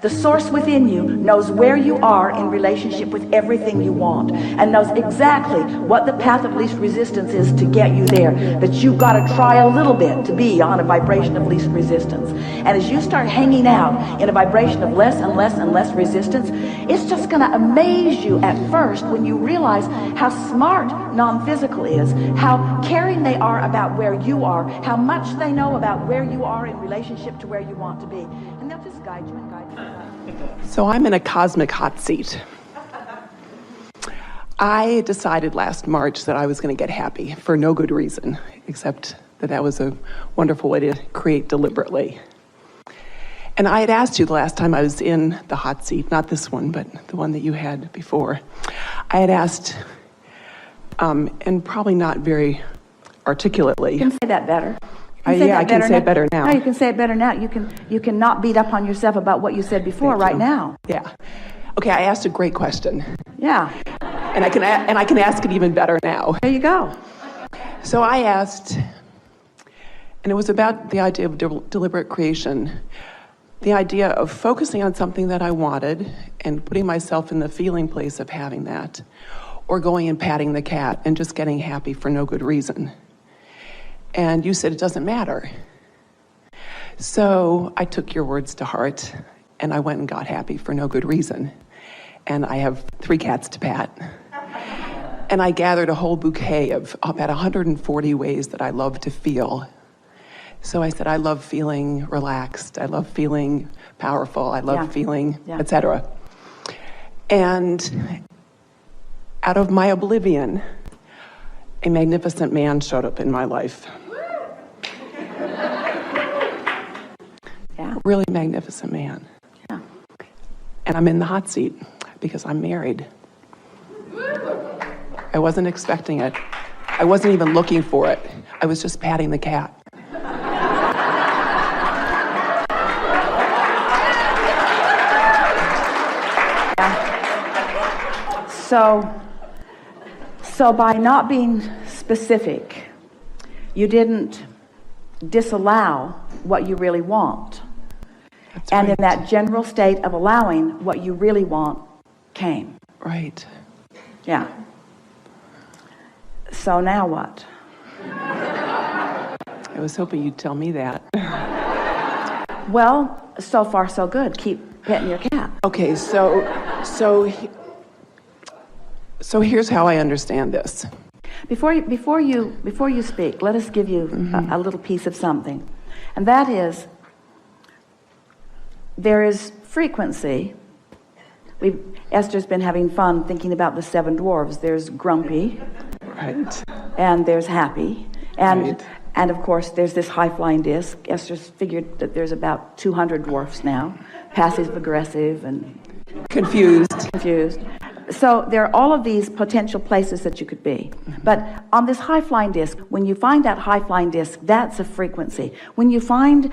The source within you knows where you are in relationship with everything you want, and knows exactly what the path of least resistance is to get you there. But you've got to try a little bit to be on a vibration of least resistance. And as you start hanging out in a vibration of less and less and less resistance, it's just going to amaze you at first when you realize how smart non-physical is, how caring they are about where you are, how much they know about where you are in relationship to where you want to be. And they'll just guide you and guide you. So I'm in a cosmic hot seat. I decided last March that I was going to get happy for no good reason, except that that was a wonderful way to create deliberately. And I had asked you the last time I was in the hot seat, not this one, but the one that you had before. I had asked, and probably not very articulately. You can say that better. I can say it better now. No, you can say it better now. You can not beat up on yourself about what you said before right now. Yeah. Okay, I asked a great question. Yeah. And I can ask it even better now. There you go. So I asked, and it was about the idea of deliberate creation, the idea of focusing on something that I wanted and putting myself in the feeling place of having that, or going and patting the cat and just getting happy for no good reason. And you said it doesn't matter. So I took your words to heart, and I went and got happy for no good reason. And I have 3 cats to pat. And I gathered a whole bouquet of about 140 ways that I love to feel. So I said, I love feeling relaxed. I love feeling powerful. I love feeling, etc. And out of my oblivion, a magnificent man showed up in my life. Yeah. Really magnificent man. Yeah. And I'm in the hot seat because I'm married. I wasn't expecting it. I wasn't even looking for it. I was just patting the cat. So by not being specific, you didn't disallow what you really want. That's and right. In that general state of allowing, what you really want came. Right. Yeah. So now what? I was hoping you'd tell me that. Well, so far so good. Keep petting your cat. Okay, so here's how I understand this. Before you speak, let us give you a little piece of something. And that is, there is frequency. Esther's been having fun thinking about the 7 dwarves. There's grumpy. Right. And there's happy. And Right. and of course there's this high-flying disc. Esther's figured that there's about 200 dwarfs now. Passive aggressive and Confused. So there are all of these potential places that you could be. But on this high-flying disc, when you find that high-flying disc, that's a frequency. When you find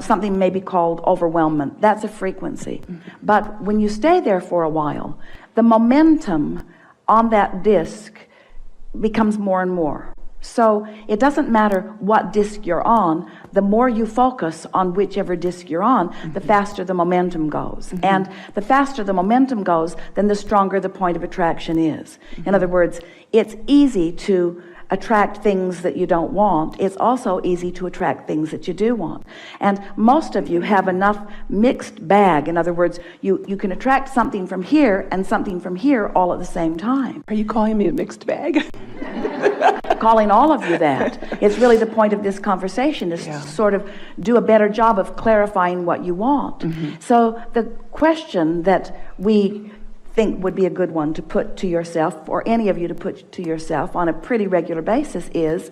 something maybe called overwhelmment, that's a frequency. But when you stay there for a while, the momentum on that disc becomes more and more. So it doesn't matter what disc you're on, the more you focus on whichever disc you're on, the faster the momentum goes. And the faster the momentum goes, then the stronger the point of attraction is. In other words, it's easy to attract things that you don't want. It's also easy to attract things that you do want. And most of you have enough mixed bag. In other words, you can attract something from here and something from here all at the same time. Are you calling me a mixed bag? Calling all of you that. It's really the point of this conversation is to sort of do a better job of clarifying what you want. So the question that we think would be a good one to put to yourself, or any of you to put to yourself on a pretty regular basis, is,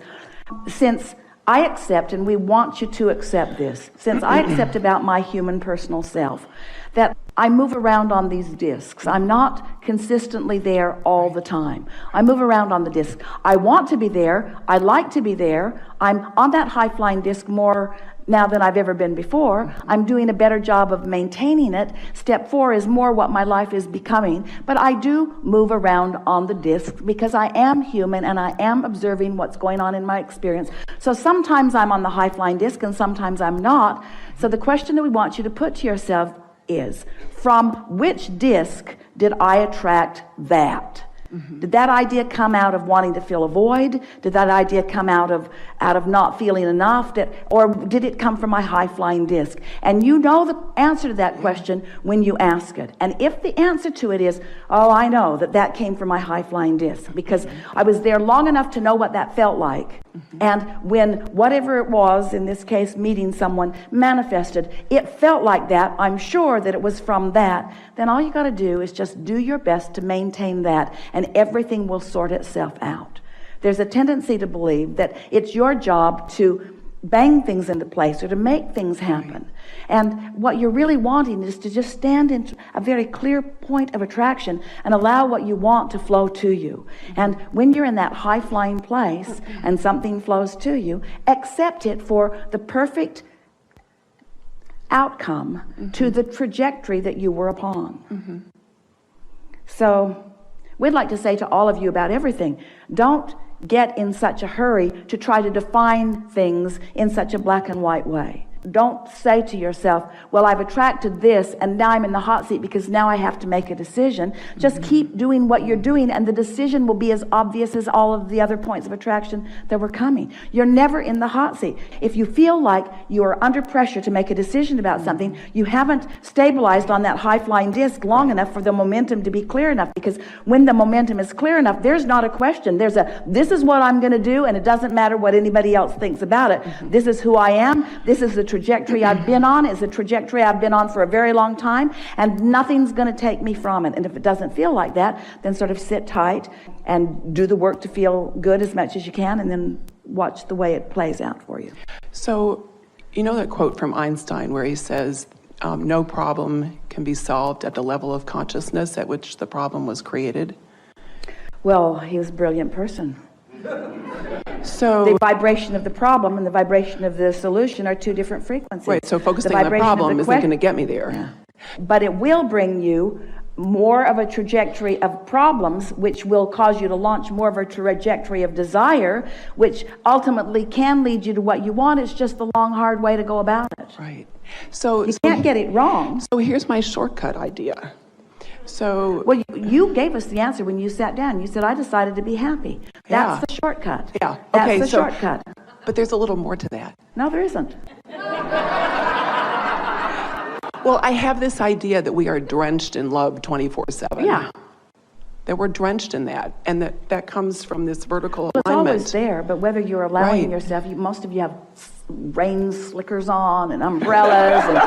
since I accept, and we want you to accept this, since I accept about my human personal self, that I move around on these discs. I'm not consistently there all the time. I move around on the disc. I want to be there. I like to be there. I'm on that high-flying disc more now than I've ever been before. I'm doing a better job of maintaining it. Step 4 is more what my life is becoming. But I do move around on the disc because I am human and I am observing what's going on in my experience. So sometimes I'm on the high-flying disc and sometimes I'm not. So the question that we want you to put to yourself is. From which disc did I attract that? Did that idea come out of wanting to fill a void? Did that idea come out of not feeling enough? Or did it come from my high-flying disc? And you know the answer to that question when you ask it. And if the answer to it is, oh, I know that came from my high-flying disc, because I was there long enough to know what that felt like. And when whatever it was, in this case meeting someone, manifested, it felt like that, I'm sure that it was from that, then all you got to do is just do your best to maintain that, and everything will sort itself out. There's a tendency to believe that it's your job to bang things into place or to make things happen. And what you're really wanting is to just stand in a very clear point of attraction and allow what you want to flow to you. And when you're in that high-flying place and something flows to you, accept it for the perfect outcome to the trajectory that you were upon. So we'd like to say to all of you about everything, don't get in such a hurry to try to define things in such a black and white way. Don't say to yourself, well, I've attracted this and now I'm in the hot seat because now I have to make a decision. Just keep doing what you're doing, and the decision will be as obvious as all of the other points of attraction that were coming. You're never in the hot seat. If you feel like you're under pressure to make a decision about something, you haven't stabilized on that high-flying disc long enough for the momentum to be clear enough, because when the momentum is clear enough, there's not a question. There's a, this is what I'm going to do, and it doesn't matter what anybody else thinks about it. This is who I am. This is the trajectory I've been on. Is a trajectory I've been on for a very long time, and nothing's going to take me from it. And if it doesn't feel like that, then sort of sit tight and do the work to feel good as much as you can, and then watch the way it plays out for you. So, you know that quote from Einstein where he says, no problem can be solved at the level of consciousness at which the problem was created? Well, he was a brilliant person. So the vibration of the problem and the vibration of the solution are two different frequencies. Right, so focusing on the problem isn't going to get me there. Yeah. But it will bring you more of a trajectory of problems, which will cause you to launch more of a trajectory of desire, which ultimately can lead you to what you want. It's just the long, hard way to go about it. Right. So you can't get it wrong. So here's my shortcut idea. So well, you gave us the answer when you sat down. You said, I decided to be happy. That's the shortcut. Yeah. That's okay, the shortcut. But there's a little more to that. No, there isn't. Well, I have this idea that we are drenched in love 24/7. Yeah. That we're drenched in that, and that comes from this vertical alignment. It's always there, but whether you're allowing yourself, most of you have rain slickers on and umbrellas and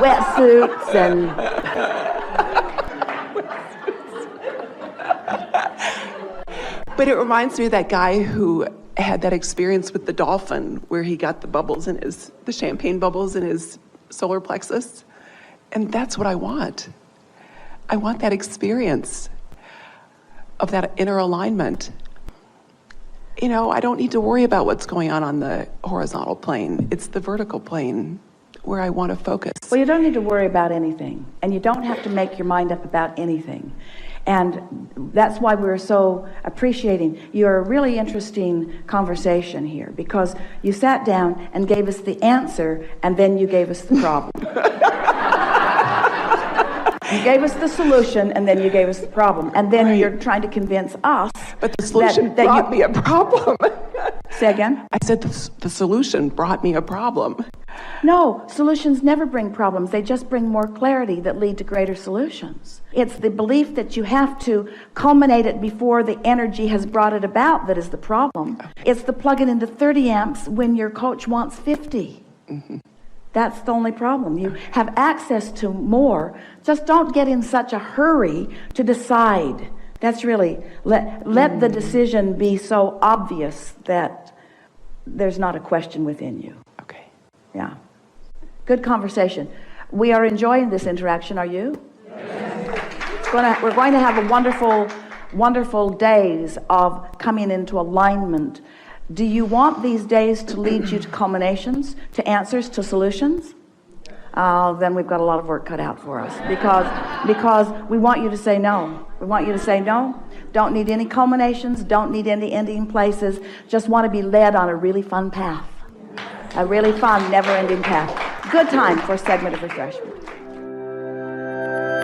wetsuits and... But it reminds me of that guy who had that experience with the dolphin where he got the bubbles in the champagne bubbles in his solar plexus. And that's what I want. I want that experience of that inner alignment. You know, I don't need to worry about what's going on the horizontal plane. It's the vertical plane where I want to focus. Well, you don't need to worry about anything, and you don't have to make your mind up about anything. And that's why we're so appreciating your really interesting conversation here, because you sat down and gave us the answer, and then you gave us the problem. You gave us the solution, and then you gave us the problem. And then you're trying to convince us. But the solution brought me a problem. Say again? I said the solution brought me a problem. No, solutions never bring problems. They just bring more clarity that lead to greater solutions. It's the belief that you have to culminate it before the energy has brought it about that is the problem. Okay. It's the plug it into 30 amps when your coach wants 50. That's the only problem. You have access to more. Just don't get in such a hurry to decide. That's really, let the decision be so obvious that there's not a question within you. Okay. Yeah. Good conversation. We are enjoying this interaction, are you? Yes. We're going to have a wonderful, wonderful days of coming into alignment. Do you want these days to lead you to culminations, to answers, to solutions? Then we've got a lot of work cut out for us, because we want you to say no. We want you to say no. Don't need any culminations. Don't need any ending places. Just want to be led on a really fun path. A really fun, never-ending path. Good time for a segment of refreshment.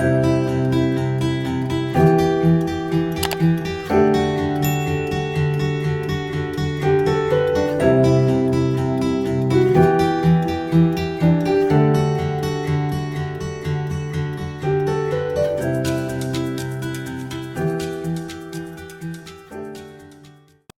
you.